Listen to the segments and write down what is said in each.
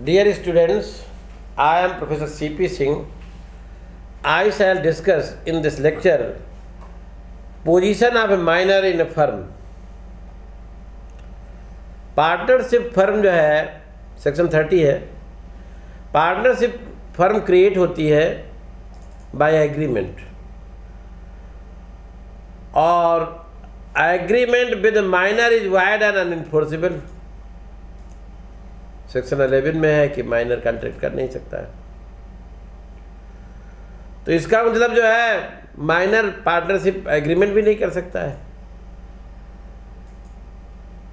Dear students, I am Professor C.P. Singh. I shall discuss in this lecture position of a minor in a firm. Partnership firm जो है section 30 है. Partnership firm create होती है by agreement, और agreement with minor is void and unenforceable. Section 11 में है कि minor contract कर नहीं सकता है. तो इसका मतलब जो है माइनर पार्टनरशिप एग्रीमेंट भी नहीं कर सकता है.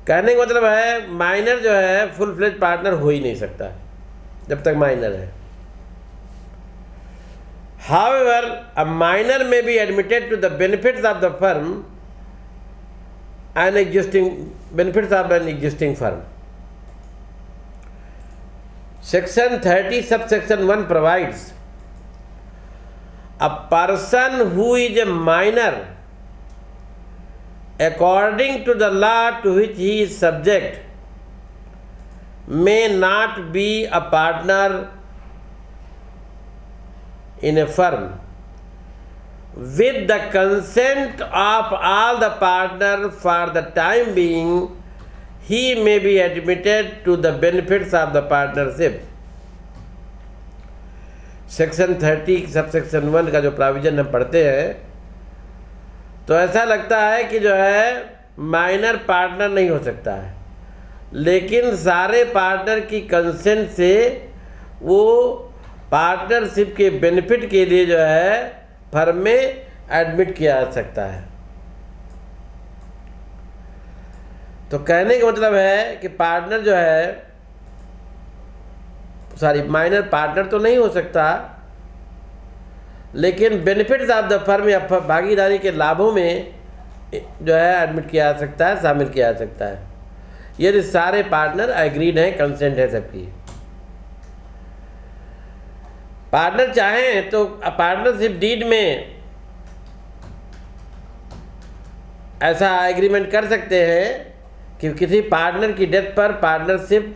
कहने का मतलब है माइनर जो है फुल फ्लेज पार्टनर हो ही नहीं सकता जब तक माइनर है. However, a minor may be admitted to the benefits of the firm and benefits of an existing firm. Section 30 subsection 1 provides a person who is a minor according to the law to which he is subject may not be a partner in a firm. With the consent of all the partners for the time being, he may be admitted to the benefits of the partnership. Section 30 subsection 1 का जो provision हम पढ़ते हैं तो ऐसा लगता है कि जो है माइनर पार्टनर नहीं हो सकता है, लेकिन सारे पार्टनर की कंसेंट से वो पार्टनरशिप के बेनिफिट के लिए जो है फर्म में एडमिट किया जा सकता है. तो कहने का मतलब है कि पार्टनर जो है माइनर पार्टनर तो नहीं हो सकता, लेकिन बेनिफिट्स ऑफ द फर्म या भागीदारी के लाभों में जो है एडमिट किया जा सकता है, शामिल किया जा सकता है, यदि सारे पार्टनर एग्रीड हैं, कंसेंट है सबकी. पार्टनर चाहें तो पार्टनरशिप डीड में ऐसा एग्रीमेंट कर सकते हैं कि किसी पार्टनर की डेथ पर पार्टनरशिप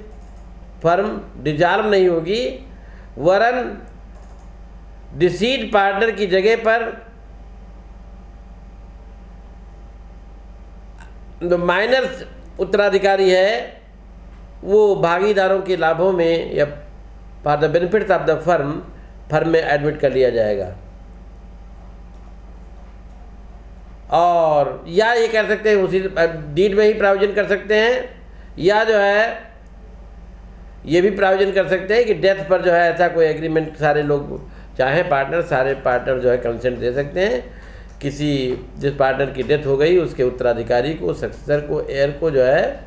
फर्म डिसॉल्व नहीं होगी, वरन डिसीड पार्टनर की जगह पर जो माइनर उत्तराधिकारी है वो भागीदारों के लाभों में या for the benefits of the firm में एडमिट कर लिया जाएगा. और या ये कह सकते हैं उसी डीड में ही प्रावधान कर सकते हैं, या जो है ये भी प्रावधान कर सकते हैं कि डेथ पर जो है ऐसा कोई एग्रीमेंट सारे लोग चाहे सारे पार्टनर जो है कंसेंट दे सकते हैं. किसी जिस पार्टनर की डेथ हो गई उसके उत्तराधिकारी को, सक्सेसर को, हेयर को जो है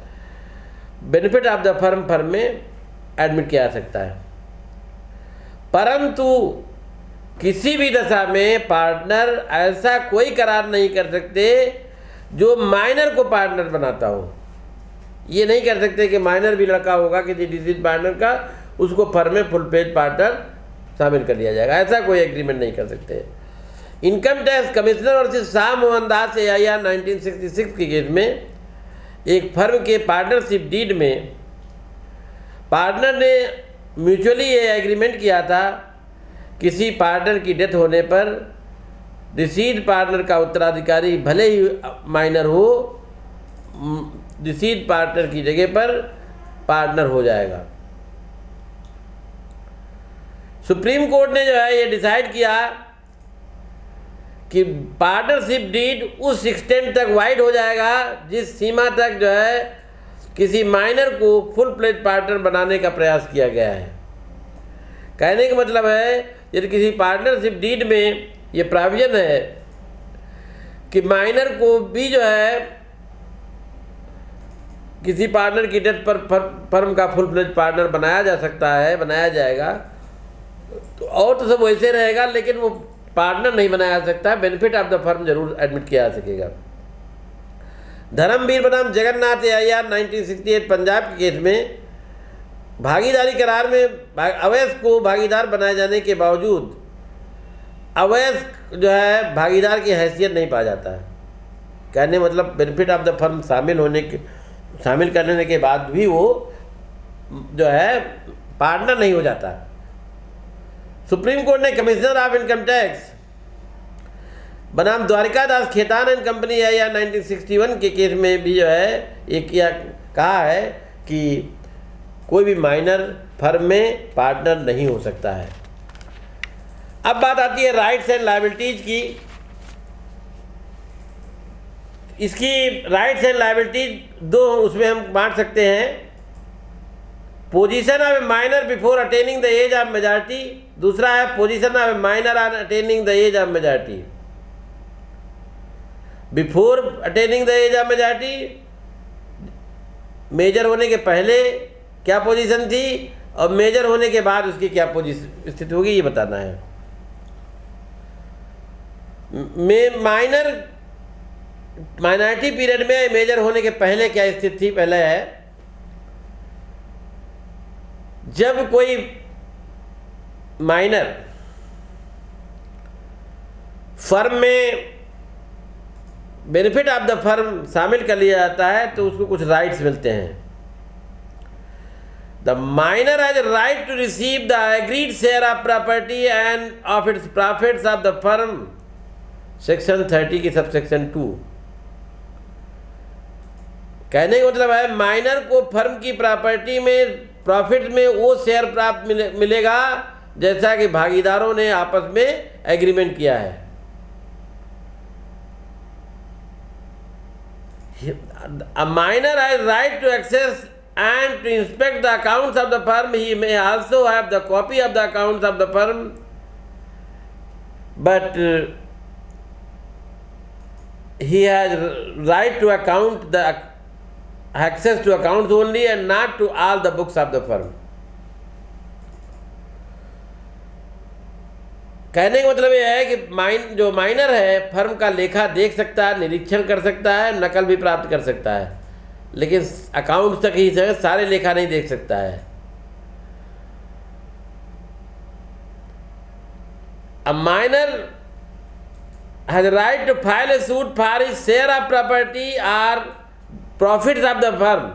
बेनिफिट ऑफ द फर्म में एडमिट किया जा सकता है. परंतु किसी भी दशा में पार्टनर ऐसा कोई करार नहीं कर सकते जो माइनर को पार्टनर बनाता हो. ये नहीं कर सकते कि माइनर भी लड़का होगा कि डिसीज पार्टनर का, उसको फर्म में फुल पेज पार्टनर शामिल कर लिया जाएगा, ऐसा कोई एग्रीमेंट नहीं कर सकते. इनकम टैक्स कमिश्नर और शाह मोहन दास AIR 1966 के केस में एक फर्म के पार्टनरशिप डीड में पार्टनर ने म्यूचुअली ये एग्रीमेंट किया था किसी पार्टनर की डेथ होने पर डिसीड पार्टनर का उत्तराधिकारी भले ही माइनर हो, डिसीड पार्टनर की जगह पर पार्टनर हो जाएगा. सुप्रीम कोर्ट ने जो है ये डिसाइड किया कि पार्टनरशिप डीड उस एक्सटेंट तक वाइड हो जाएगा जिस सीमा तक जो है किसी माइनर को फुल प्लेज पार्टनर बनाने का प्रयास किया गया है. कहने का मतलब है यदि किसी पार्टनरशिप डीड में ये प्रोविजन है कि माइनर को भी जो है किसी पार्टनर की डेथ पर फर्म का फुल फ्लेज पार्टनर बनाया जा सकता है, बनाया जाएगा, तो और तो सब वैसे रहेगा, लेकिन वो पार्टनर नहीं बनाया जा सकता है, बेनिफिट ऑफ द फर्म जरूर एडमिट किया जा सकेगा. धर्मवीर बनाम जगन्नाथ AIR 1968 पंजाब के केस में भागीदारी करार में अवैध को भागीदार बनाए जाने के बावजूद अवैध जो है भागीदार की हैसियत नहीं पा जाता है. कहने मतलब बेनिफिट ऑफ द फर्म शामिल करने के बाद भी वो जो है पार्टनर नहीं हो जाता। सुप्रीम कोर्ट ने कमिश्नर ऑफ इनकम टैक्स बनाम द्वारिका दास खेतान एंड कंपनी है या 1961 के केस में भी जो है एक कहा है कि कोई भी माइनर फर्म में पार्टनर नहीं हो सकता है। अब बात आती है राइट्स एंड लायबिलिटीज की। इसकी राइट्स एंड लायबिलिटीज दो उसमें हम बांट सकते हैं। Position of a minor before attaining the age of majority, दूसरा है position of a minor on attaining the age of majority. Before attaining the age of majority, major होने के पहले क्या पोजीशन थी और मेजर होने के बाद उसकी क्या पोजीशन स्थिति होगी, ये बताना है। माइनॉरिटी पीरियड में मेजर होने के पहले क्या स्थिति थी, पहले है जब कोई माइनर फर्म में बेनिफिट ऑफ द फर्म शामिल कर लिया जाता है तो उसको कुछ राइट्स मिलते हैं। The minor has right to receive the agreed share of property and of its profits of the firm, section 30 की सबसेक्शन 2। कहने का मतलब है माइनर को फर्म की प्रॉपर्टी में प्रॉफिट में वो शेयर प्राप्त मिलेगा जैसा कि भागीदारों ने आपस में एग्रीमेंट किया है। A minor has right to access and to inspect the accounts of the firm. He may also have the copy of the accounts of the firm, but he has right to access to accounts only and not to all the books of the firm. कहने का मतलब यह है कि जो minor है firm का लेखा देख सकता है, निरीक्षण कर सकता है, नकल भी प्राप्त कर सकता है, लेकिन अकाउंट तक ही सारे लेखा नहीं देख सकता है। A minor has right to file a suit for his share of property or profits of the firm.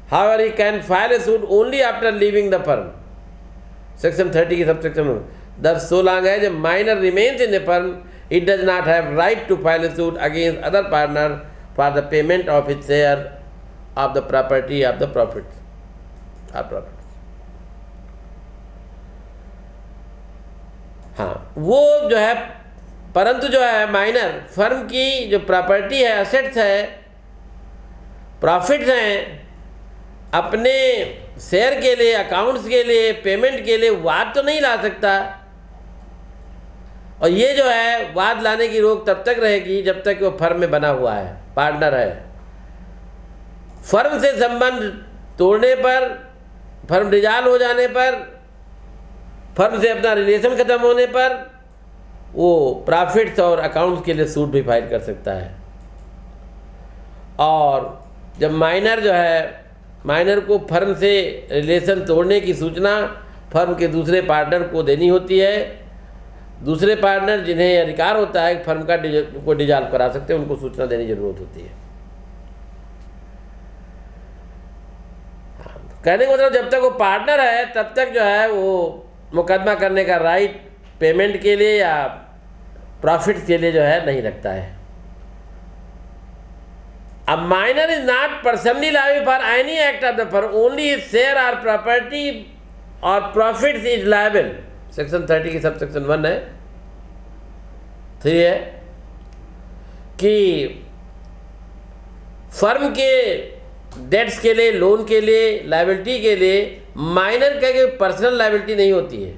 However, he can file a suit only after leaving the firm. Section 30 की subsection 1। Thus, so long as a minor remains in the firm, it does not have right to file a suit against other partner for the payment of his share of the property of the profits or profits. हाँ, वो जो है परंतु जो है minor firm की जो property है, एसेट्स है, प्रॉफिट्स हैं, अपने शेयर के लिए, अकाउंट्स के लिए, पेमेंट के लिए वाद तो नहीं ला सकता। और ये जो है वाद लाने की रोक तब तक रहेगी जब तक वो फर्म में बना हुआ है, पार्टनर है। फर्म से संबंध तोड़ने पर, फर्म डिसॉल्व हो जाने पर, फर्म से अपना रिलेशन खत्म होने पर वो प्रॉफिट्स और अकाउंट्स के लिए सूट भी फाइल कर सकता है। और जब माइनर जो है, माइनर को फर्म से रिलेशन तोड़ने की सूचना फर्म के दूसरे पार्टनर को देनी होती है। दूसरे पार्टनर जिन्हें अधिकार होता है फर्म का को डिसॉल्व करा सकते हैं, उनको सूचना देने की जरूरत होती है। कहने का मतलब जब तक वो पार्टनर है तब तक जो है वो मुकदमा करने का राइट पेमेंट के लिए या प्रॉफिट के लिए जो है नहीं रखता है। A minor is not personally liable for any act of the firm, only his share or property or profits is liable. Section 30 की सबसेक्शन 1 है, 3 है कि फर्म के डेट्स के लिए, लोन के लिए, लायबिलिटी के लिए माइनर का कोई पर्सनल लायबिलिटी नहीं होती है,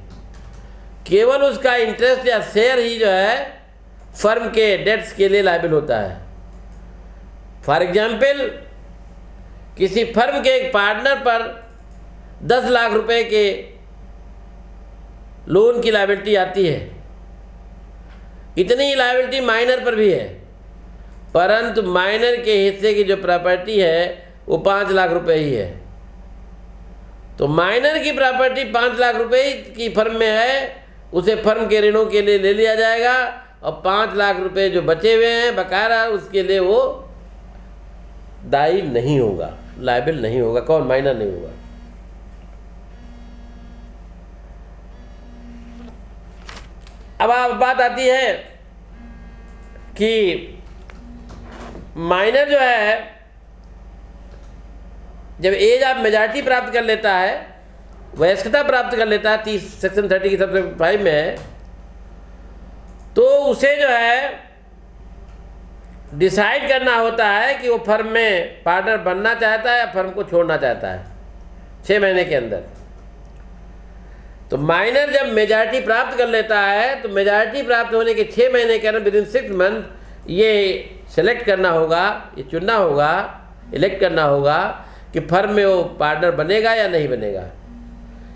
केवल उसका इंटरेस्ट या शेयर ही जो है फर्म के डेट्स के लिए लायबिल होता है। फॉर एग्जाम्पल, किसी फर्म के एक पार्टनर पर 10 लाख रुपए के लोन की लायबिलिटी आती है, इतनी ही लायबिलिटी माइनर पर भी है, परंतु माइनर के हिस्से की जो प्रॉपर्टी है वो 5 लाख रुपए ही है। तो माइनर की प्रॉपर्टी 5 लाख रुपए की फर्म में है, उसे फर्म के ऋणों के लिए ले लिया जाएगा और 5 लाख रुपए जो बचे हुए हैं बकायदा उसके लिए वो दायी नहीं होगा, लायबिल नहीं होगा। कौन? माइनर नहीं होगा। अब बात आती है कि माइनर जो है जब एज ऑफ मेजॉरिटी प्राप्त कर लेता है, वयस्कता प्राप्त कर लेता है, 30 सेक्शन 30 की सबसे 5 में है, तो उसे जो है डिसाइड करना होता है कि वो फर्म में पार्टनर बनना चाहता है या फर्म को छोड़ना चाहता है 6 महीने के अंदर। तो माइनर जब मेजॉरिटी प्राप्त कर लेता है तो मेजॉरिटी प्राप्त होने के 6 महीने के अंदर विदिन 6 मंथ ये सेलेक्ट करना होगा, ये चुनना होगा, इलेक्ट करना होगा कि फर्म में वो पार्टनर बनेगा या नहीं बनेगा।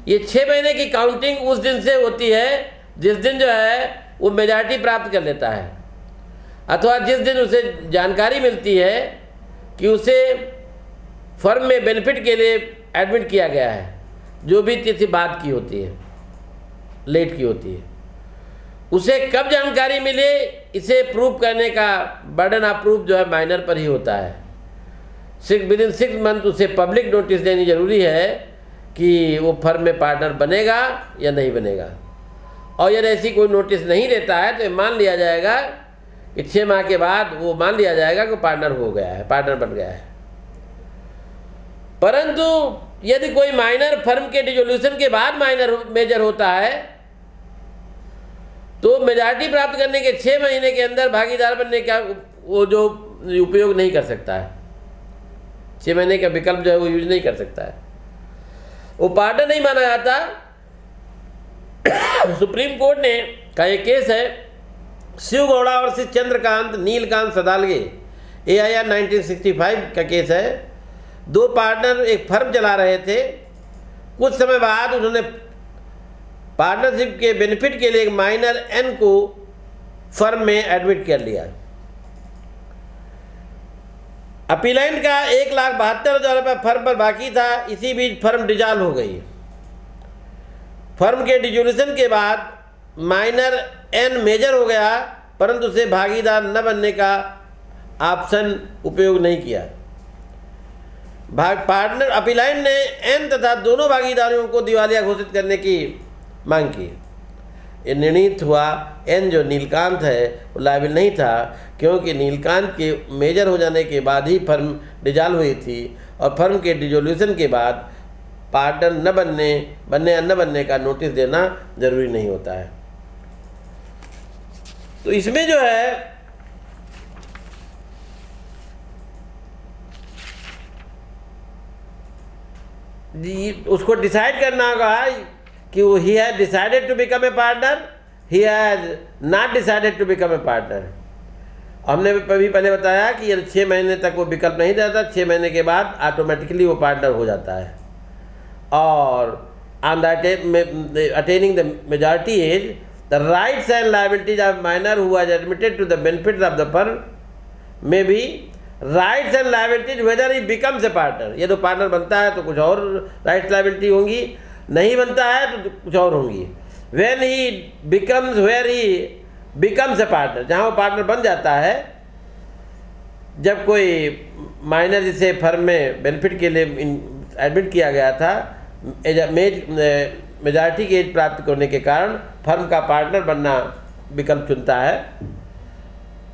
ये 6 महीने की काउंटिंग उस दिन से होती है जिस दिन जो है वो मेजॉरिटी प्राप्त कर लेता है, अथवा जिस दिन उसे जानकारी मिलती है कि उसे फर्म में बेनिफिट के लिए एडमिट किया गया है, जो भी तिथि बाद की होती है, लेट की होती है। उसे कब जानकारी मिले, इसे प्रूव करने का बर्डन ऑफ प्रूफ जो है माइनर पर ही होता है। विदिन 6 मंथ उसे पब्लिक नोटिस देनी जरूरी है कि वो फर्म में पार्टनर बनेगा या नहीं बनेगा। और यदि ऐसी कोई नोटिस नहीं देता है तो मान लिया जाएगा कि 6 माह के बाद वो मान लिया जाएगा कि पार्टनर हो गया है, पार्टनर बन गया है। परंतु यदि कोई माइनर फर्म के डिसोल्यूशन के बाद माइनर मेजर होता है तो मेजॉरिटी प्राप्त करने के 6 महीने के अंदर भागीदार बनने का वो जो उपयोग नहीं कर सकता है, 6 महीने का विकल्प जो है वो यूज नहीं कर सकता है, वो पार्टनर नहीं माना जाता। सुप्रीम कोर्ट ने का एक केस है शिव गौड़ा और श्री चंद्रकांत नीलकांत सदालगे, AIR 1965 का केस है। 2 पार्टनर एक फर्म चला रहे थे, कुछ समय बाद उन्होंने पार्टनरशिप के बेनिफिट के लिए एक माइनर N को फर्म में एडमिट कर लिया। अपीलाइंट का 1,72,000 रुपये फर्म पर बाकी था, इसी बीच फर्म डिसॉल्व हो गई। फर्म के डिसोल्यूशन के बाद माइनर N मेजर हो गया, परंतु उसे भागीदार न बनने का ऑप्शन उपयोग नहीं किया। पार्टनर अपीलाइंट ने N तथा दोनों भागीदारों को दिवालिया घोषित करने की मांग की। ये निर्णीत हुआ N जो नीलकांत है वो लायबिल नहीं था, क्योंकि नीलकांत के मेजर हो जाने के बाद ही फर्म डिसॉल्व हुई थी और फर्म के डिसोल्यूशन के बाद पार्टनर बनने या न बनने का नोटिस देना जरूरी नहीं होता है। तो इसमें जो है उसको डिसाइड करना होगा कि वो he has decided to become a partner, he has not decided to become a partner. हमने अभी पहले बताया कि यदि 6 महीने तक वो विकल्प नहीं देता, 6 महीने के बाद ऑटोमेटिकली वो पार्टनर हो जाता है। और on the attaining the majority age the rights and liabilities of minor who has admitted to the benefit of the firm में भी rights and liabilities whether he becomes a partner. ये तो partner बनता है तो कुछ और राइट्स लायबिलिटी होंगी, नहीं बनता है तो कुछ और होंगी। When he becomes where he becomes a partner, जहाँ वो पार्टनर बन जाता है, जब कोई माइनर जिसे फर्म में बेनिफिट के लिए एडमिट किया गया था, मेजॉरिटी की एज प्राप्त करने के कारण फर्म का पार्टनर बनना विकल्प चुनता है,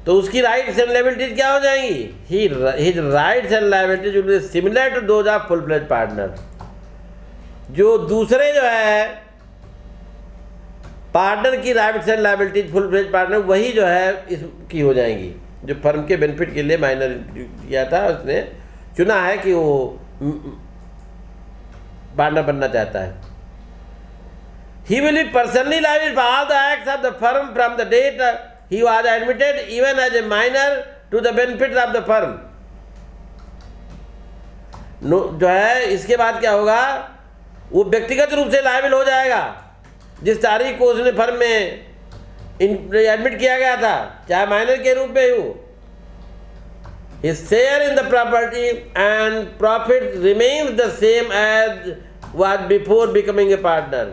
तो उसकी राइट्स एंड लायबिलिटीज क्या हो जाएंगी? His rights and liabilities will be similar to those of full fledge partner. जो दूसरे जो है पार्टनर की rights and liabilities full fledge partner, वही जो है इसकी हो जाएंगी। जो फर्म के बेनिफिट के लिए माइनर किया था, उसने चुना है कि वो पार्टनर बनना चाहता है। He will be personally liable for all the acts of the firm from the date he was admitted, even as a minor, to the benefit of the firm. जो है इसके बाद क्या होगा, वो व्यक्तिगत रूप से लायबिल हो जाएगा जिस तारीख को उसने फर्म में एडमिट किया गया था, चाहे माइनर के रूप में ही हो। His share in the property and profit remains the same as was before becoming a partner.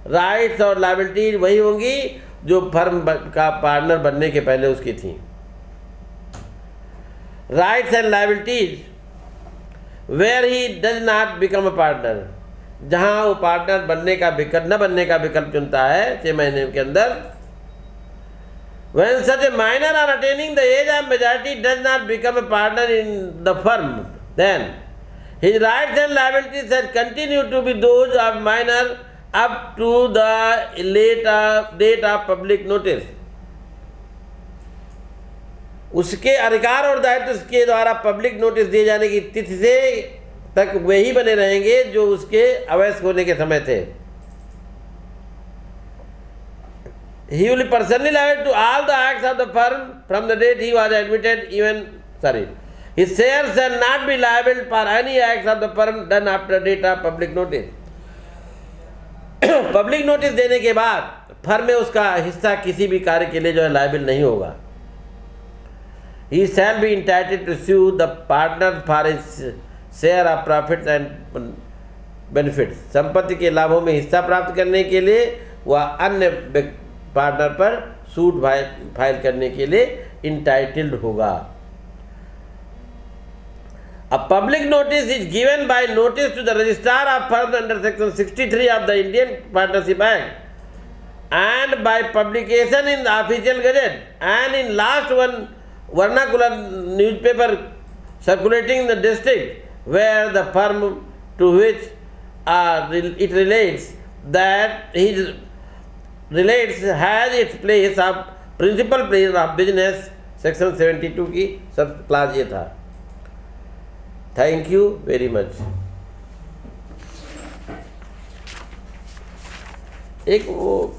Rights और लायबिलिटीज वही होंगी जो फर्म का पार्टनर बनने के पहले उसकी थी। Rights and liabilities where he does not become a partner, जहां वो पार्टनर बनने का विकल्प न बनने का विकल्प चुनता है 6 महीने के अंदर, When such a minor are attaining the age of majority does not become a partner in the firm, then his rights and liabilities shall continue to be those of minor up to the date of public notice. उसके अधिकार और दायित्व उसके द्वारा public notice दिए जाने की तिथि से तक वही बने रहेंगे जो उसके अवैध होने के समय थे. He will be personally liable to all the acts of the firm from the date he was admitted. His shares shall not be liable for any acts of the firm done after date of public notice. Public notice देने के बाद firm में उसका हिस्सा किसी भी कार्य के लिए जो है लायबिल नहीं होगा. He shall be entitled to sue the partner for his share of profits and benefits. संपत्ति के लाभों में हिस्सा प्राप्त करने के लिए वह अन्य पार्टनर पर सूट फाइल करने के लिए इंटाइटल्ड होगा. A public notice is given by notice to the registrar of firms under section 63 of the Indian Partnership Act and by publication in the official gazette and in last one vernacular newspaper circulating in the district where the firm to which it relates has its place of principal place of business. Section 72 की सब class ये था. Thank you very much. एक वो